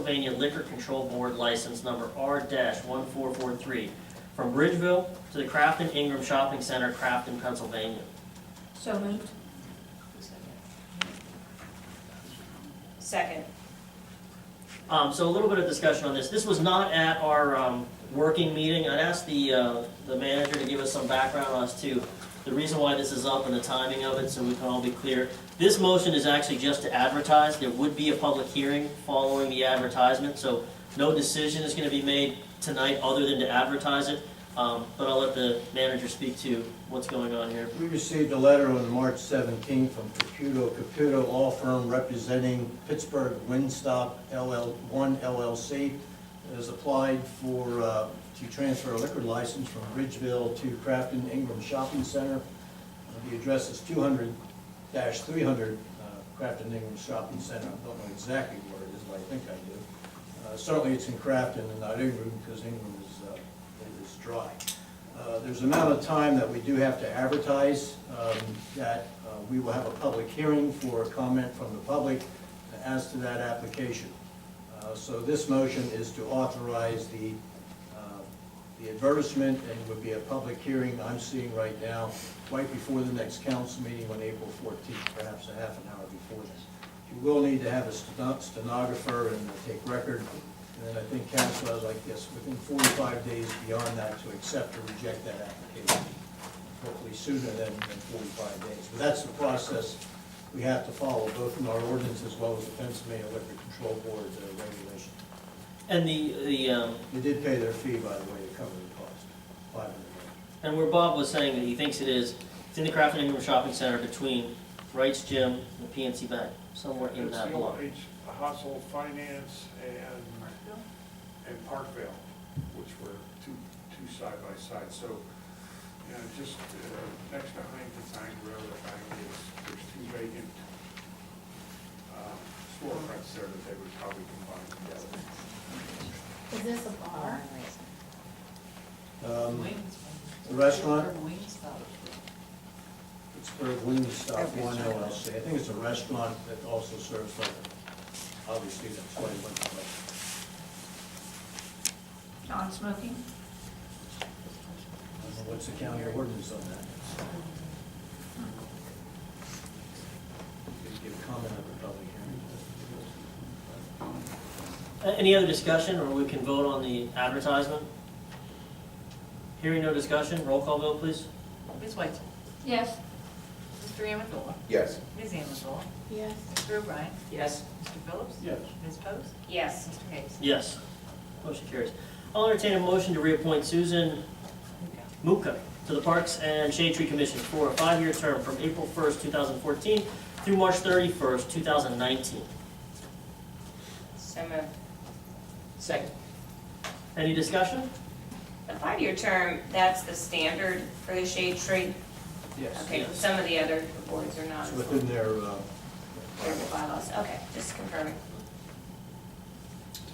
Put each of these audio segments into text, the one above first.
Pennsylvania Liquor Control Board license number R-1443 from Bridgeville to the Crafton Ingram Shopping Center, Crafton, Pennsylvania. So moved. Second. So a little bit of discussion on this. This was not at our working meeting. I'd asked the manager to give us some background as to the reason why this is up and the timing of it, so we can all be clear. This motion is actually just to advertise. There would be a public hearing following the advertisement, so no decision is going to be made tonight other than to advertise it. But I'll let the manager speak to what's going on here. We received a letter on March 17th from Caputo Law Firm representing Pittsburgh Windstop LL1 LLC. It has applied for, to transfer a liquor license from Bridgeville to Crafton Ingram Shopping Center. The address is 200-300 Crafton Ingram Shopping Center. I don't know exactly where it is, but I think I do. Certainly it's in Crafton and not Ingram, because Ingram is dry. There's an amount of time that we do have to advertise, that we will have a public hearing for a comment from the public as to that application. So this motion is to authorize the advertisement, and would be a public hearing I'm seeing right now, right before the next council meeting on April 14th, perhaps a half an hour before this. You will need to have a stenographer and take record. And then I think council has like this, within 45 days beyond that to accept or reject that application. Hopefully sooner than 45 days. But that's the process we have to follow, both in our ordinance as well as the Pennsylvania Liquor Control Board regulation. And the They did pay their fee, by the way, to cover the cost, $500. and where Bob was saying that he thinks it is, it's in the Crafton Ingram Shopping Center between Wright's Gym and the PNC Bank, somewhere in that block. It's the Household Finance and Parkville, which were two side by side. So, you know, just next to Huntington Road, I think there's two vacant storefronts there that they would probably combine together. Is this a bar? The restaurant, Pittsburgh Wingstop 1 LLC. I think it's a restaurant that also serves like, obviously that's why it went to like. Non-smoking? I don't know what's the county ordinance on that. Give a comment at the public hearing. Any other discussion, or we can vote on the advertisement? Hearing no discussion, roll call vote, please. Ms. White? Yes. Mr. Amendola? Yes. Ms. Amendola? Yes. Mr. O'Brien? Yes. Mr. Phillips? Yes. Ms. Post? Yes. Mr. Hayes? Yes. Motion carries. I'll entertain a motion to reappoint Susan Muka to the Parks and Shade Tree Commission for a 5-year term from April 1st, 2014 through March 31st, 2019. So moved. Second. Any discussion? The 5-year term, that's the standard for the shade tree? Yes. Okay, Yes. some of the other boards are not. It's within their, Their bylaws, okay, just confirming.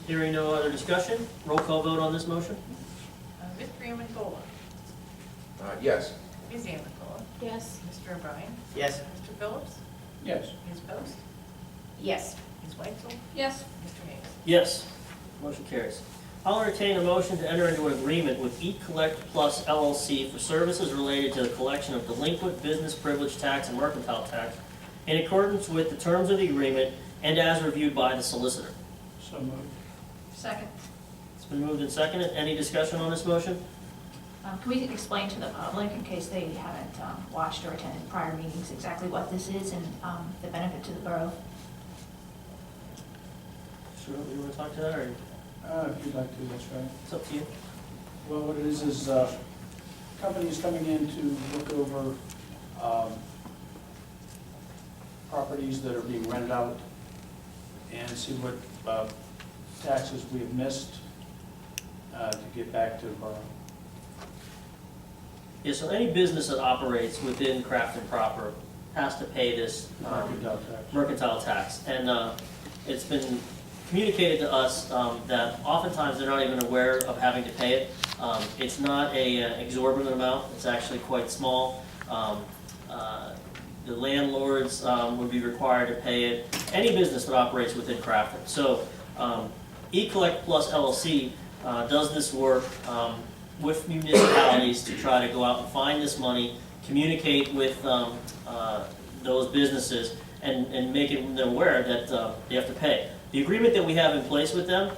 Hearing no other discussion, roll call vote on this motion. Mr. Amendola? Yes. Ms. Amendola? Yes. Mr. O'Brien? Yes. Mr. Phillips? yes. Ms. Post? Yes. Ms. Whitesell? Yes. Mr. Hayes? Yes. Motion carries. I'll entertain a motion to enter into an agreement with Eat Collect Plus LLC for services related to the collection of delinquent business privilege tax and mercantile tax in accordance with the terms of the agreement and as reviewed by the solicitor. So moved. Second. It's been moved and seconded. Any discussion on this motion? Can we explain to the public, in case they haven't watched or attended prior meetings, exactly what this is and the benefit to the borough? Sure, you want to talk to that, or If you'd like to, that's right. it's up to you? Well, what it is companies coming in to look over properties that are being rented out and see what taxes we have missed to get back to the borough. Yeah, so any business that operates within Crafton proper has to pay this Mercantile tax. mercantile tax. And it's been communicated to us that oftentimes they're not even aware of having to pay it. It's not a exorbitant amount, it's actually quite small. The landlords would be required to pay it, any business that operates within Crafton. So eCollect Plus LLC does this work with municipalities to try to go out and find this money, communicate with those businesses, and making them aware that they have to pay. The agreement that we have in place with them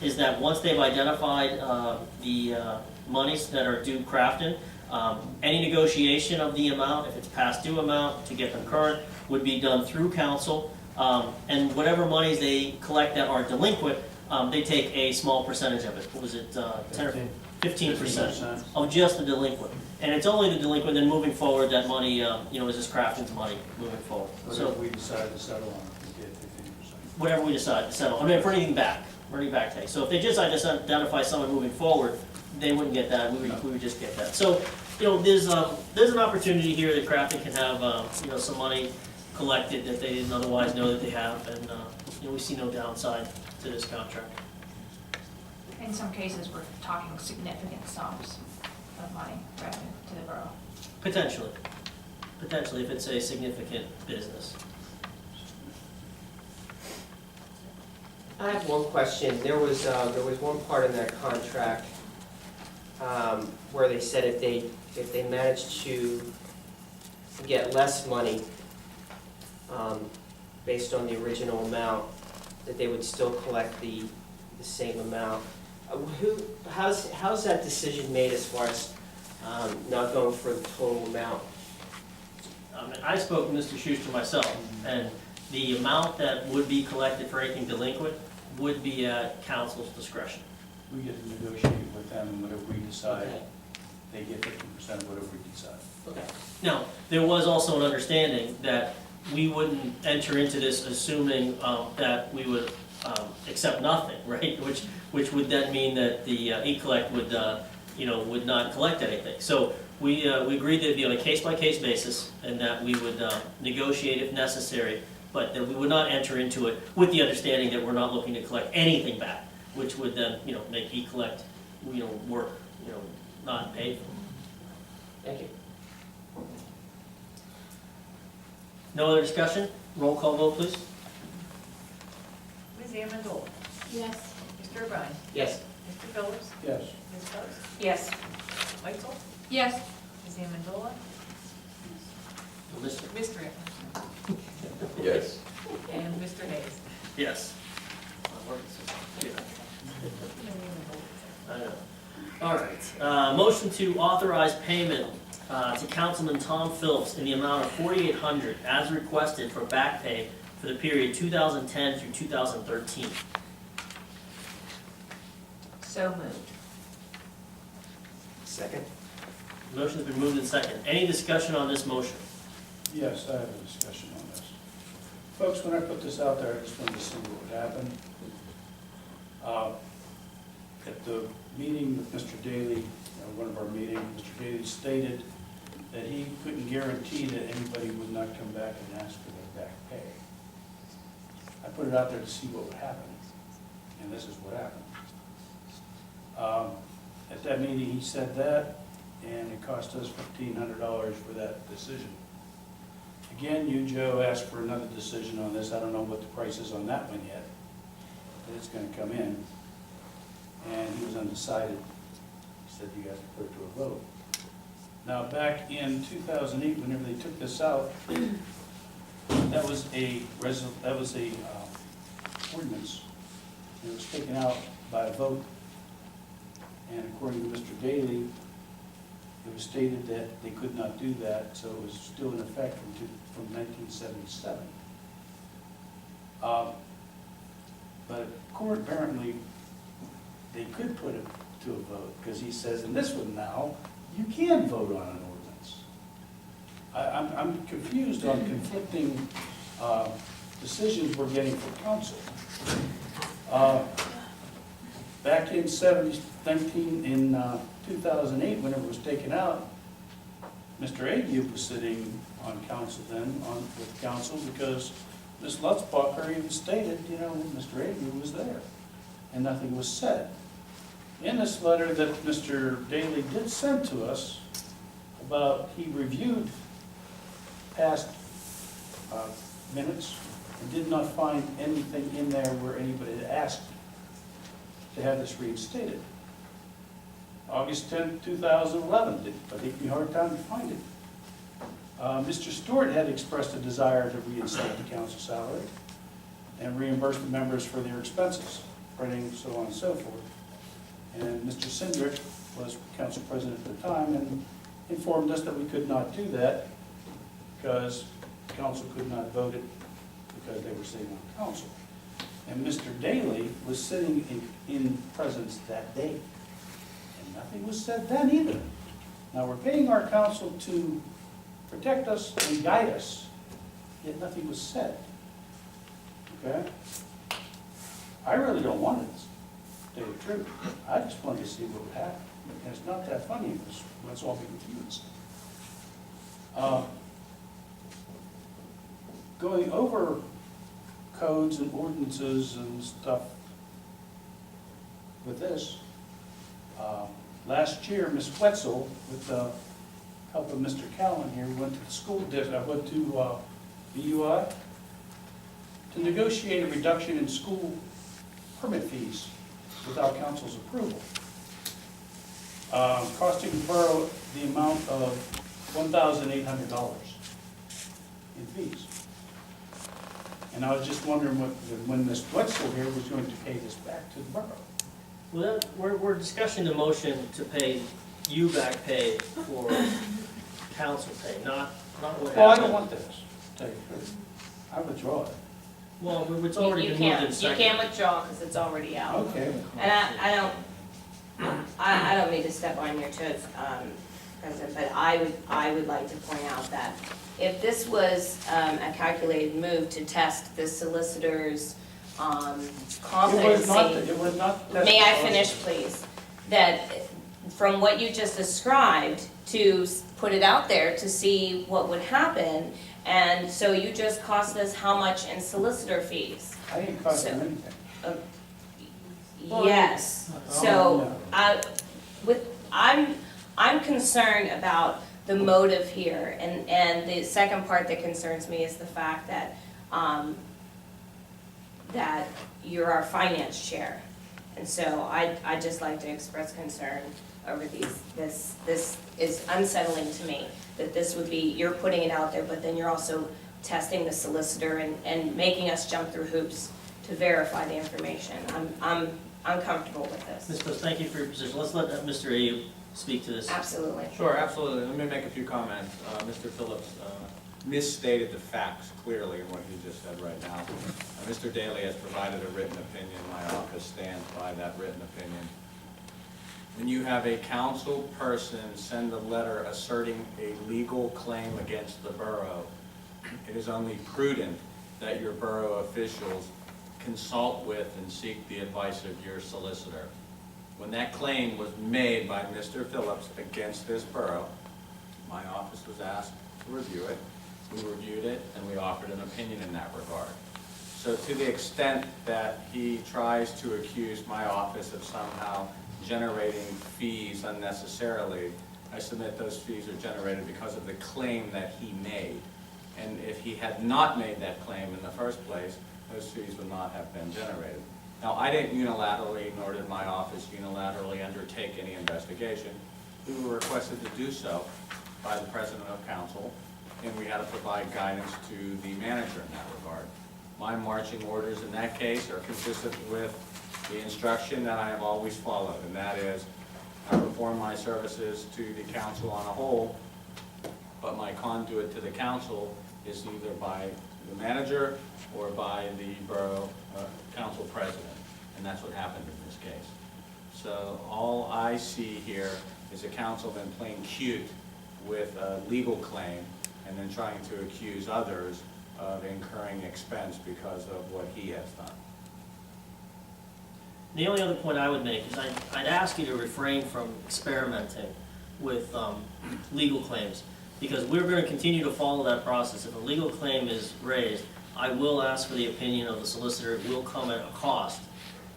is that once they've identified the monies that are due Crafton, any negotiation of the amount, if it's past due amount, to get them current, would be done through council. And whatever monies they collect that are delinquent, they take a small percentage of it. What was it, 10 or 15% of just the delinquent? And it's only the delinquent, then moving forward, that money, is just Crafton's money moving forward. So So if we decide to settle on it, we get 15%. whatever we decide to settle, for anything back, take. So if they just identify someone moving forward, they wouldn't get that, we would just get that. So, there's an opportunity here that Crafton can have, some money collected that they didn't otherwise know that they have, and, we see no downside to this contract. In some cases, we're talking significant sums of money revenue to the borough. Potentially, if it's a significant business. I have one question. There was one part in that contract where they said if they managed to get less money based on the original amount, that they would still collect the same amount. How's that decision made as far as not going for the total amount? I spoke to Mr. Schuster myself, and the amount that would be collected for anything delinquent would be at council's discretion. We get to negotiate with them, and whatever we decide, Okay. they get 50% of whatever we decide. Okay. Now, there was also an understanding that we wouldn't enter into this assuming that we would accept nothing, right? Which would then mean that the eCollect would not collect anything. So we agreed that it'd be on a case-by-case basis, and that we would negotiate if necessary, but that we would not enter into it with the understanding that we're not looking to collect anything back, which would then, make eCollect, work, not paid for. Thank you. No other discussion? Roll call vote, please. Ms. Amendola? Yes. Mr. O'Brien? Yes. Mr. Phillips? Yes. Ms. Post? Yes. Weitzel? Yes. Ms. Amendola? Mr. Mr. Amendola? Yes. And Mr. Hayes? Yes. I know. All right, motion to authorize payment to Councilman Tom Phillips in the amount of $4,800 as requested for back pay for the period 2010 through 2013. So moved. Second. Motion's been moved and second. Any discussion on this motion? Yes, I have a discussion on this. Folks, when I put this out there, I just wanted to see what would happen. At the meeting with Mr. Daly, one of our meetings, Mr. Daly stated that he couldn't guarantee that anybody would not come back and ask for their back pay. I put it out there to see what would happen, and this is what happened. At that meeting, he said that, and it cost us $1,500 for that decision. Again, you, Joe, asked for another decision on this. I don't know what the price is on that one yet, but it's gonna come in. And he was undecided. He said you guys put it to a vote. Now, back in 2008, whenever they took this out, that was a ordinance. It was taken out by a vote. And according to Mr. Daly, it was stated that they could not do that, so it was still in effect from 1977. But court apparently, they could put it to a vote, because he says in this one now, you can vote on an ordinance. I'm confused on conflicting decisions we're getting from council. Back in 2008, when it was taken out, Mr. Ague was sitting on council then, with council, because Ms. Lutzbacher even stated, Mr. Ague was there, and nothing was said. In this letter that Mr. Daly did send to us about, he reviewed past minutes and did not find anything in there where anybody had asked to have this reinstated. August 10, 2011, but it took me a hard time to find it. Mr. Stewart had expressed a desire to reinstate the council salary and reimburse the members for their expenses, printing, so on and so forth. And Mr. Cindric was council president at the time and informed us that we could not do that because council could not vote it because they were sitting on council. And Mr. Daley was sitting in presence that day. And nothing was said then either. Now, we're paying our council to protect us and guide us, yet nothing was said. Okay? I really don't want it, to tell you the truth. I just wanted to see what would happen. And it's not that funny, let's all be confused. Going over codes and ordinances and stuff with this, last year, Ms. Wetzel, with the help of Mr. Callen here, went to the school district, went to BUI to negotiate a reduction in school permit fees without council's approval, costing the borough the amount of $1,800 in fees. And I was just wondering when Ms. Wetzel here was going to pay this back to the borough. Well, we're discussing the motion to pay you back pay for council pay, not what happened. Well, I don't want this, to tell you the truth. I withdraw it. Well, it's already You been moved in can't, second. you can't withdraw because it's already out. Okay. And I don't mean to step on your toes, President, but I would like to point out that if this was a calculated move to test the solicitor's competency. It was not. May I finish, please? That from what you just described, to put it out there to see what would happen, and so you just cost us how much in solicitor fees? I didn't cost them So- anything. Yes, so, I'm concerned about the motive here, and the second part that concerns me is the fact that, that you're our finance chair. And so I'd just like to express concern over this is unsettling to me, that this would be, you're putting it out there, but then you're also testing the solicitor and making us jump through hoops to verify the information. I'm uncomfortable with Ms. this. Post, thank you for your position. Let's let Mr. Ayub speak to this. Absolutely. Sure, absolutely. Let me make a few comments. Mr. Phillips misstated the facts clearly in what he just said right now. Mr. Daley has provided a written opinion. My office stands by that written opinion. When you have a council person send a letter asserting a legal claim against the borough, it is only prudent that your borough officials consult with and seek the advice of your solicitor. When that claim was made by Mr. Phillips against this borough, my office was asked to review it. We reviewed it and we offered an opinion in that regard. So to the extent that he tries to accuse my office of somehow generating fees unnecessarily, I submit those fees are generated because of the claim that he made. And if he had not made that claim in the first place, those fees would not have been generated. Now, I didn't unilaterally, nor did my office unilaterally undertake any investigation. We were requested to do so by the president of council, and we had to provide guidance to the manager in that regard. My marching orders in that case are consistent with the instruction that I have always followed, and that is I perform my services to the council on a whole, but my conduit to the council is either by the manager or by the borough council president, and that's what happened in this case. So all I see here is a councilman playing cute with a legal claim and then trying to accuse others of incurring expense because of what he has done. The only other point I would make is I'd ask you to refrain from experimenting with legal claims, because we're going to continue to follow that process. If a legal claim is raised, I will ask for the opinion of the solicitor. It will come at a cost,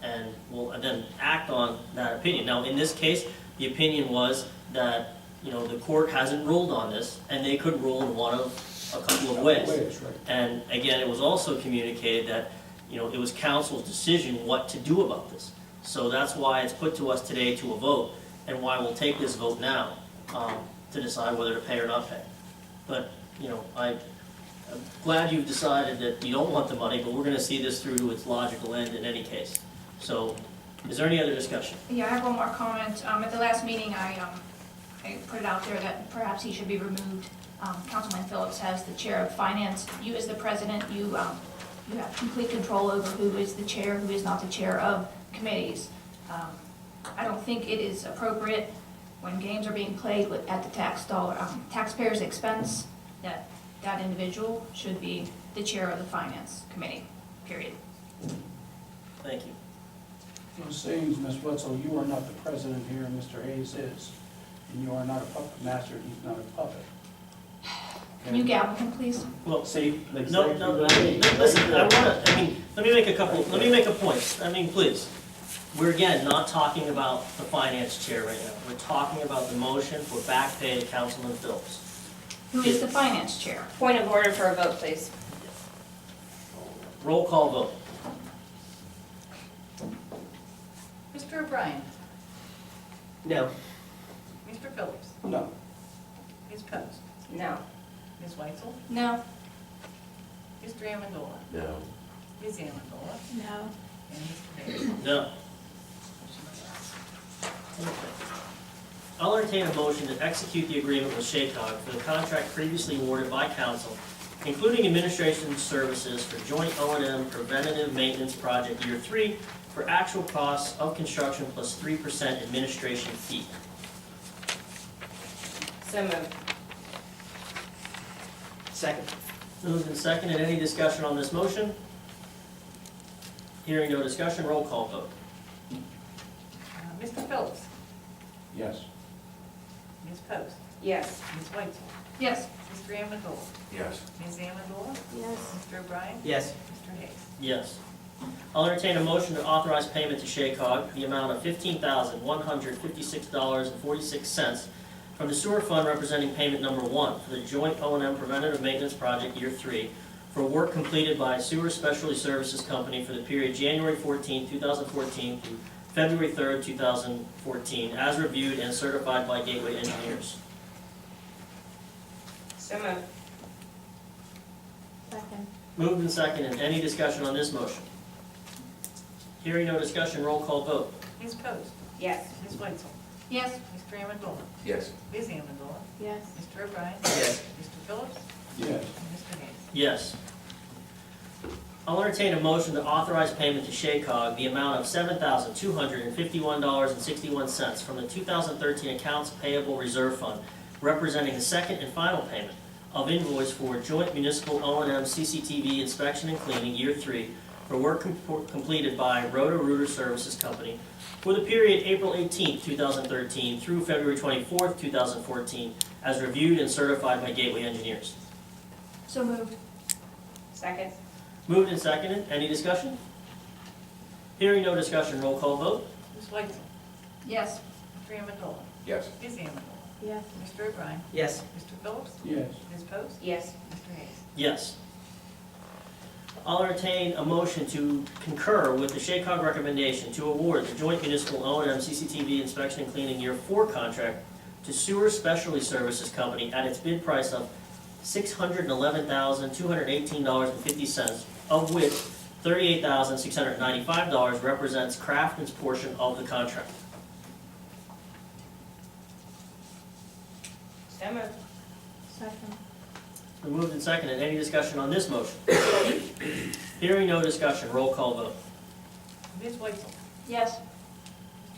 and we'll then act on that opinion. Now, in this case, the opinion was that, you know, the court hasn't ruled on this, and they could rule in one of a couple of ways. Right. And again, it was also communicated that, you know, it was council's decision what to do about this. So that's why it's put to us today to a vote, and why we'll take this vote now, to decide whether to pay or not pay. But, you know, I'm glad you've decided that you don't want the money, but we're gonna see this through to its logical end in any case. So, is there any other discussion? Yeah, I have one more comment. At the last meeting, I put it out there that perhaps he should be removed. Councilman Phillips has the chair of finance. You as the president, you have complete control over who is the chair, who is not the chair of committees. I don't think it is appropriate when games are being played at the taxpayer's expense, that that individual should be the chair of the finance committee, period. Thank you. It seems, Ms. Wetzel, you are not the president here, and Mr. Hayes is. And you are not a puppet master, he's not a puppet. Can you gavel him, please? Well, See? no, listen, let me make a point. Please. We're again not talking about the finance chair right now. We're talking about the motion for back pay to Councilman Phillips. Who is the finance chair? Point of order for a vote, please. Roll call vote. Mr. O'Brien. No. Mr. Phillips. No. Ms. Post. No. Ms. Weitzel. No. Mr. Amendola. No. Ms. Amendola. No. And Mr. Hayes. No. Motion passes. Okay. I'll entertain a motion to execute the agreement with Shaycog for the contract previously awarded by council, including administration services for joint O&M preventative maintenance project year 3 for actual costs of construction plus 3% administration fee. So moved. Second. Moved and seconded. Any discussion on this motion? Hearing no discussion, roll call vote. Mr. Phillips. Yes. Ms. Post. Yes. Ms. Weitzel. Yes. Mr. Amendola. Yes. Ms. Amendola. Yes. Mr. O'Brien. Yes. Mr. Hayes. Yes. I'll entertain a motion to authorize payment to Shaycog the amount of $15,156.46 from the sewer fund representing payment number 1 for the joint O&M preventative maintenance project year 3 for work completed by Sewer Specialty Services Company for the period January 14, 2014 through February 3, 2014, as reviewed and certified by Gateway Engineers. So moved. Second. Moved and seconded. Any discussion on this motion? Hearing no discussion, roll call vote. Ms. Post. Yes. Ms. Weitzel. Yes. Mr. Amendola. Yes. Ms. Amendola. Yes. Mr. O'Brien. Yes. Mr. Phillips. Yes. And Mr. Hayes. Yes. I'll entertain a motion to authorize payment to Shaycog the amount of $7,251.61 from the 2013 Accounts Payable Reserve Fund, representing the second and final payment of invoice for joint municipal O&M CCTV inspection and cleaning year 3 for work completed by Roto-Rooter Services Company for the period April 18, 2013 through February 24, 2014, as reviewed and certified by Gateway Engineers. So moved. Second. Moved and seconded. Any discussion? Hearing no discussion, roll call vote. Ms. Weitzel. Yes. Mr. Amendola. Yes. Ms. Amendola. Yes. Mr. O'Brien. Yes. Mr. Phillips. Yes. Ms. Post. Yes. Mr. Hayes. Yes. I'll entertain a motion to concur with the Shaycog recommendation to award the joint municipal O&M CCTV inspection and cleaning year 4 contract to Sewer Specialty Services Company at its bid price of $611,218.50, of which $38,695 represents Crafton's portion of the contract. So moved. Second. It's been moved and seconded. Any discussion on this motion? Hearing no discussion, roll call vote. Ms. Weitzel. Yes.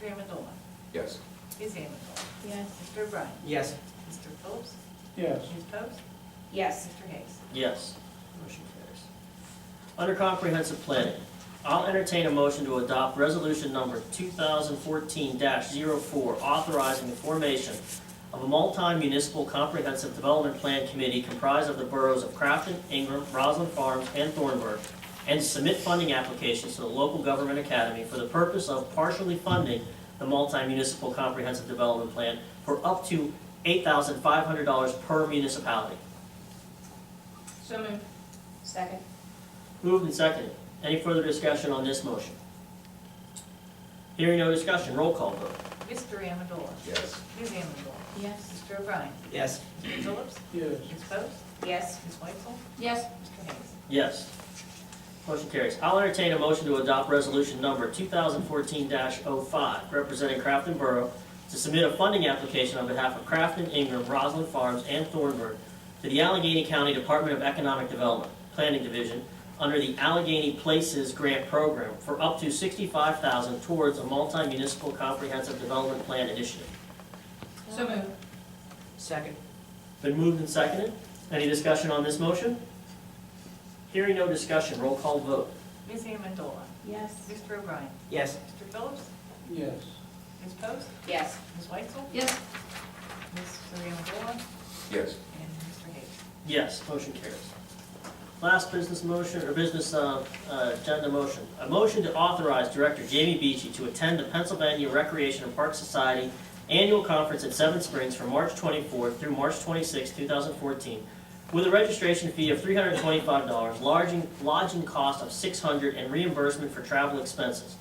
Mr. Amendola. Yes. Ms. Amendola. Yes. Mr. O'Brien. Yes. Mr. Phillips. Yes. Ms. Post. Yes. Mr. Hayes. Yes. Motion carries. Under comprehensive planning, I'll entertain a motion to adopt resolution number 2014-04, authorizing the formation of a multi-municipal comprehensive development plan committee comprised of the boroughs of Crafton, Ingram, Roslyn Farms, and Thornburg, and to submit funding applications to the local government academy for the purpose of partially funding the multi-municipal comprehensive development plan for up to $8,500 per municipality. So moved. Second. Moved and seconded. Any further discussion on this motion? Hearing no discussion, roll call vote. Mr. Amendola. Yes. Ms. Amendola. Yes. Mr. O'Brien. Yes. Mr. Phillips. Yes. Ms. Post. Yes. Ms. Weitzel. Yes. Mr. Hayes. Yes. Motion carries. I'll entertain a motion to adopt resolution number 2014-05, representing Crafton Borough, to submit a funding application on behalf of Crafton, Ingram, Roslyn Farms, and Thornburg to the Allegheny County Department of Economic Development, Planning Division, under the Allegheny Places Grant Program for up to $65,000 towards a multi-municipal comprehensive development plan initiative. So moved. Second. Been moved and seconded. Any discussion on this motion? Hearing no discussion, roll call vote. Ms. Amendola. Yes. Mr. O'Brien. Yes. Mr. Phillips. Yes. Ms. Post. Yes. Ms. Weitzel. Yes. Mr. Amendola. Yes. And Mr. Hayes. Yes, motion carries. Last business motion, or business agenda motion. A motion to authorize Director Jamie Beachy to attend the Pennsylvania Recreation and Park Society Annual Conference at Seven Springs from March 24th through March 26, 2014, with a registration fee of $325, lodging cost of $600, and reimbursement for travel expenses.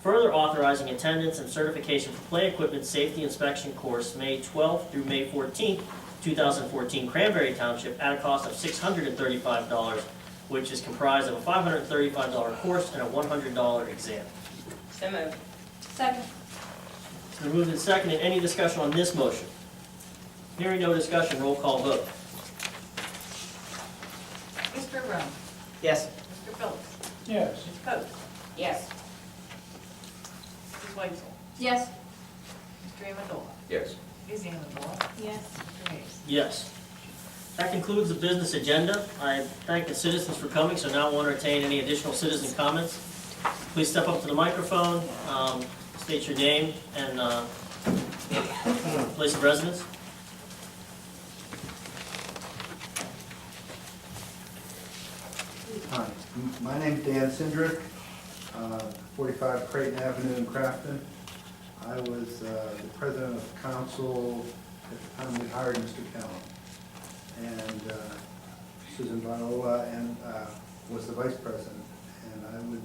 Further authorizing attendance and certification for play equipment safety inspection course May 12th through May 14th, 2014, Cranberry Township, at a cost of $635, which is comprised of a $535 course and a $100 exam. So moved. Second. It's been moved and seconded. Any discussion on this motion? Hearing no discussion, roll call vote. Mr. O'Brien. Yes. Mr. Phillips. Yes. Ms. Post. Yes. Ms. Weitzel. Yes. Mr. Amendola. Yes. Ms. Amendola. Yes. Mr. Hayes. Yes. That concludes the business agenda. I thank the citizens for coming, so now we'll entertain any additional citizen comments. Please step up to the microphone, state your name and place of residence. Hi, my name's Dan Sindrick, 45 Creighton Avenue in Crafton. I was the president of council at the time we hired Mr. Callen. And Susan Viola and was the vice president. And I would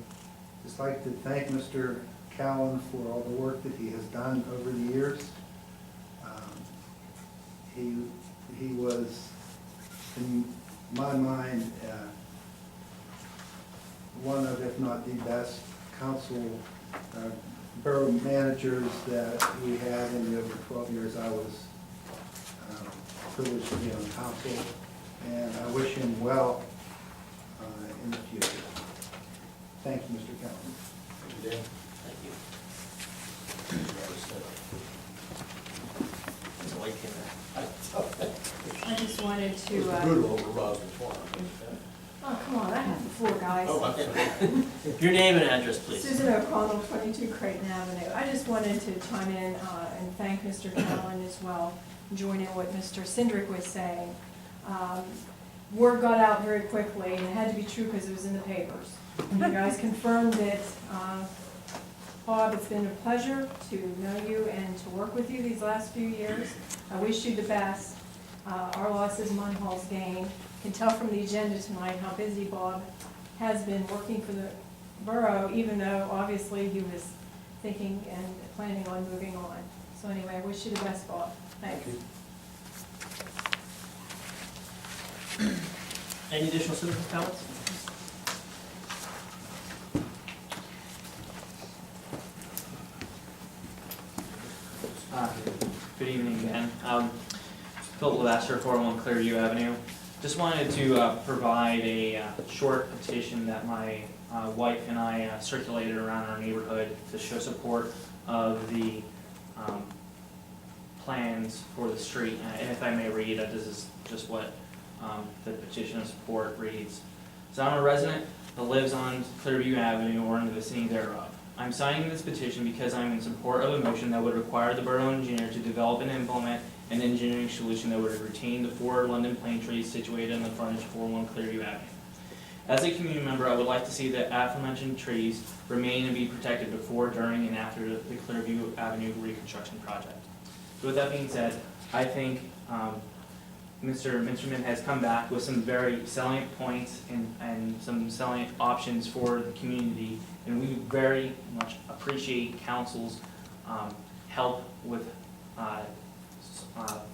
just like to thank Mr. Callen for all the work that he has done over the years. He was, in my mind, one of, if not the best, council borough managers that we had in the over 12 years I was privileged to be on council, and I wish him well in the future. Thank you, Mr. Callen. Thank you, Dan. Thank you. It's a white camera. I just wanted to, Brutal over Roslyn Farm. oh, come on, I have the floor, guys. Your name and address, please. Susan O'Connell, 22 Creighton Avenue. I just wanted to chime in and thank Mr. Callen as well, join in what Mr. Sindrick was saying. Word got out very quickly, and it had to be true because it was in the papers. You guys confirmed it. Bob, it's been a pleasure to know you and to work with you these last few years. I wish you the best. Our loss is Munhall's gain. You can tell from the agenda tonight how busy Bob has been working for the borough, even though obviously he was thinking and planning on moving on. So anyway, I wish you the best, Bob. Thanks. Any additional citizen comments? Good evening again. Philip Lavasser, 401 Clearview Avenue. Just wanted to provide a short petition that my wife and I circulated around our neighborhood to show support of the plans for the street. And if I may read, this is just what the petition of support reads. So I'm a resident that lives on Clearview Avenue or in the vicinity thereof. I'm signing this petition because I'm in support of a motion that would require the borough engineer to develop and implement an engineering solution that would retain the 4 London plane trees situated on the frontage of 401 Clearview Avenue. As a community member, I would like to see the aforementioned trees remain and be protected before, during, and after the Clearview Avenue reconstruction project. So with that being said, I think Mr. Minsterman has come back with some very salient points and some salient options for the community. And we very much appreciate council's help with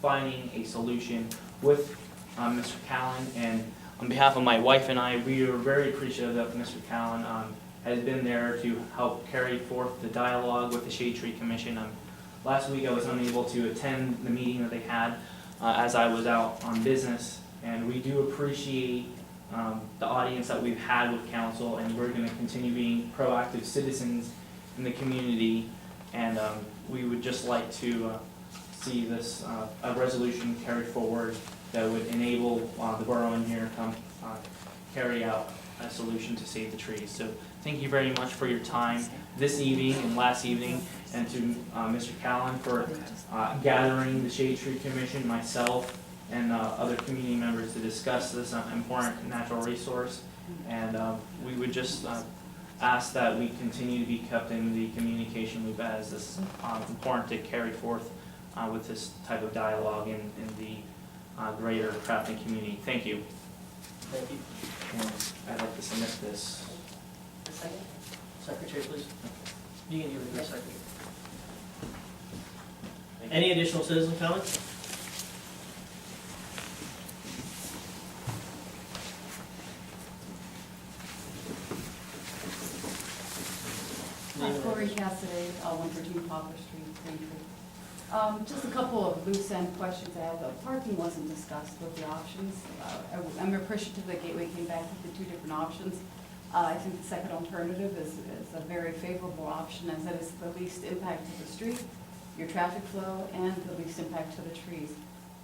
finding a solution with Mr. Callen. And on behalf of my wife and I, we are very appreciative that Mr. Callen has been there to help carry forth the dialogue with the Shade Tree Commission. Last week I was unable to attend the meeting that they had as I was out on business, and we do appreciate the audience that we've had with council, and we're going to continue being proactive citizens in the community, and we would just like to see this a resolution carried forward that would enable the borough engineer to come carry out a solution to save the trees. So thank you very much for your time this evening and last evening, and to Mr. Callen for gathering the Shade Tree Commission, myself, and other community members to discuss this important natural resource. And we would just ask that we continue to be kept in the communication loop, as this is important to carry forth with this type of dialogue in the greater Crafton community. Thank you. Thank you. And I'd like to submit this. Secretary, please. You can give it to the secretary. Any additional citizen comments? Corey Cassidy, 113 Poplar Street, Greentree. Just a couple of loose end questions I have. Parking wasn't discussed with the options. I'm appreciative that Gateway came back with the two different options. I think the second alternative is a very favorable option, as it is the least impact to the street, your traffic flow, and the least impact to the trees.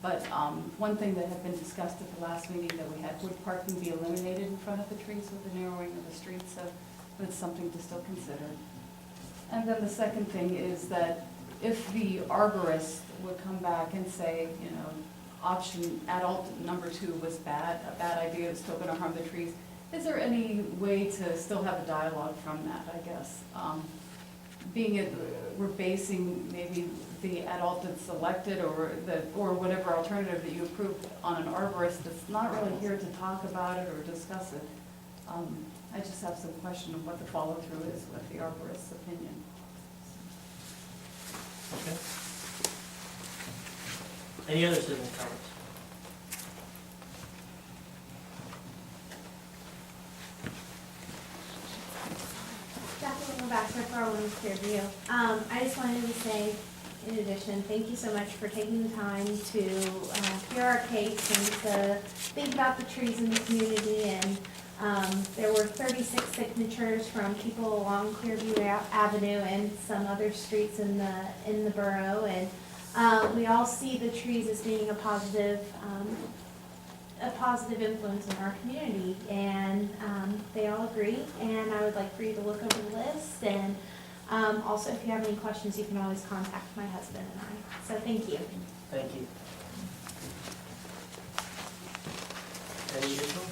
But one thing that had been discussed at the last meeting that we had, would parking be eliminated in front of the trees with the narrowing of the street? So that's something to still consider. And then the second thing is that if the arborist would come back and say, you know, option adult number 2 was a bad idea, it's still going to harm the trees, is there any way to still have a dialogue from that, I guess? Being it, we're basing maybe the adult that's selected or whatever alternative that you approved on an arborist that's not really here to talk about it or discuss it. I just have some question of what the follow-through is with the arborist's opinion. Okay. Any other citizen comments? Jacqueline Baxter, 401 Clearview. I just wanted to say, in addition, thank you so much for taking the time to hear our case and to think about the trees in the community. And there were 36 signatures from people along Clearview Avenue and some other streets in the borough. And we all see the trees as being a positive influence in our community, and they all agree. And I would like for you to look over the list, and also if you have any questions, you can always contact my husband and I. So thank you. Thank you. Any additional?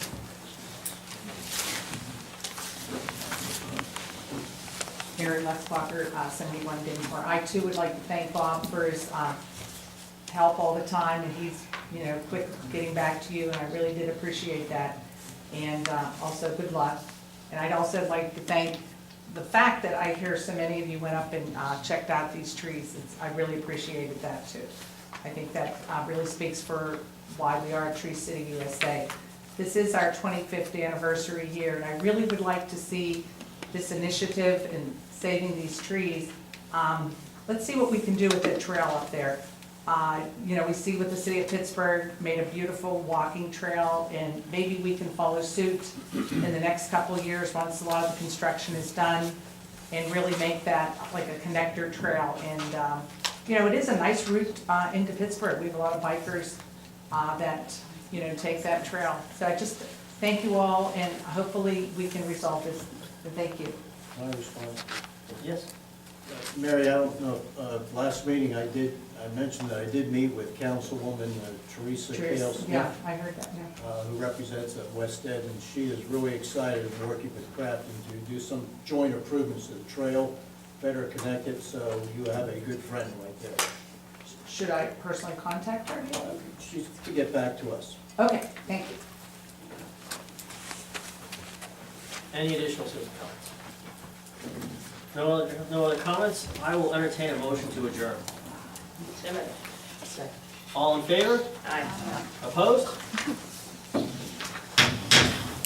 Mary Lexbacher, 71 Dinsmore. I too would like to thank Bob for his help all the time, and he's, you know, quick getting back to you, and I really did appreciate that. And also good luck. And I'd also like to thank the fact that I hear so many of you went up and checked out these trees. I really appreciated that too. I think that really speaks for why we are Tree City, USA. This is our 25th anniversary year, and I really would like to see this initiative in saving these trees. Let's see what we can do with that trail up there. You know, we see what the city of Pittsburgh made a beautiful walking trail, and maybe we can follow suit in the next couple of years once a lot of the construction is done, and really make that like a connector trail. And you know, it is a nice route into Pittsburgh. We have a lot of bikers that, you know, take that trail. So I just thank you all, and hopefully we can resolve this. So thank you. Can I respond? Yes. Mary, I don't know, last meeting I mentioned that I did meet with Councilwoman Teresa Hales Smith, Yeah, I heard that, yeah. who represents West Ed, and she is really excited and working with Crafton to do some joint improvements to the trail, better connect it, so you have a good friend right there. Should I personally contact her? She's to get back to us. Okay, thank you. Any additional citizen comments? No other comments? I will entertain a motion to adjourn. So moved. All in favor? Aye. Opposed?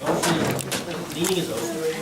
Motion, meeting is over.